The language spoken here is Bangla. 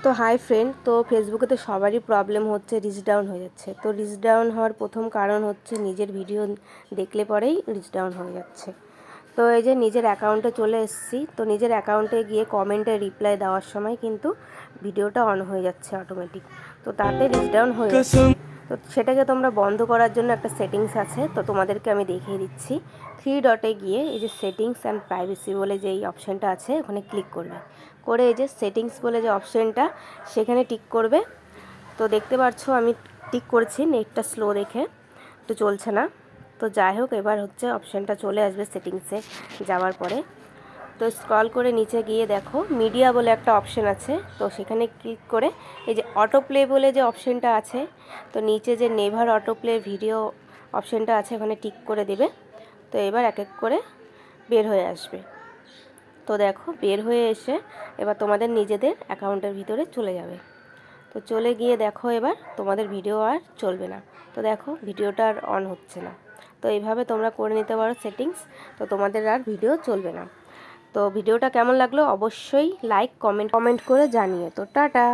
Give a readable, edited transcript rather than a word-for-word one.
তো হাই ফ্রেন্ড, তো ফেসবুকে তো সবারই প্রবলেম হচ্ছে, রিচ ডাউন হয়ে যাচ্ছে। তো রিচ ডাউন হওয়ার প্রথম কারণ হচ্ছে নিজের ভিডিও দেখলে পরেই রিচ ডাউন হয়ে যাচ্ছে। তো এই যে নিজের অ্যাকাউন্টে চলে এসেছি, তো নিজের অ্যাকাউন্টে গিয়ে কমেন্টে রিপ্লাই দেওয়ার সময় কিন্তু ভিডিওটা অন হয়ে যাচ্ছে অটোমেটিক, তো তাতে রিচ ডাউন হয়ে যাচ্ছে। তো সেটাকে তোমরা বন্ধ করার জন্য একটা সেটিংস আছে, তো তোমাদেরকে আমি দেখিয়ে দিচ্ছি। 3 ডটে গিয়ে এই যে সেটিংস অ্যান্ড প্রাইভেসি বলে যে এই অপশানটা আছে ওখানে ক্লিক করবে, করে এই যে সেটিংস বলে যে অপশানটা সেখানে টিক করবে। তো দেখতে পাচ্ছ আমি টিক করেছি, নেটটা স্লো দেখে তো চলছে না। তো যাই হোক, এবার হচ্ছে অপশানটা চলে আসবে সেটিংসে যাওয়ার পরে। তো স্ক্রল করে নিচে গিয়ে দেখো মিডিয়া বলে একটা অপশান আছে, তো সেখানে ক্লিক করে এই যে অটো প্লে বলে যে অপশানটা আছে, তো নিচে যে নেভার অটো প্লে ভিডিও অপশানটা আছে ওখানে টিক করে দেবে। তো এবার এক এক করে বের হয়ে আসবে। তো দেখো বের হয়ে এসে এবার তোমাদের নিজেদের অ্যাকাউন্টের ভিতরে চলে যাবে। তো চলে গিয়ে দেখো এবার তোমাদের ভিডিও আর চলবে না। তো দেখো ভিডিওটা আর অন হচ্ছে না। তো এইভাবে তোমরা করে নিতে পারো সেটিংস, তো তোমাদের আর ভিডিও চলবে না। তো ভিডিওটা কেমন লাগলো অবশ্যই লাইক কমেন্ট করে জানিয়ে। তো টাটা।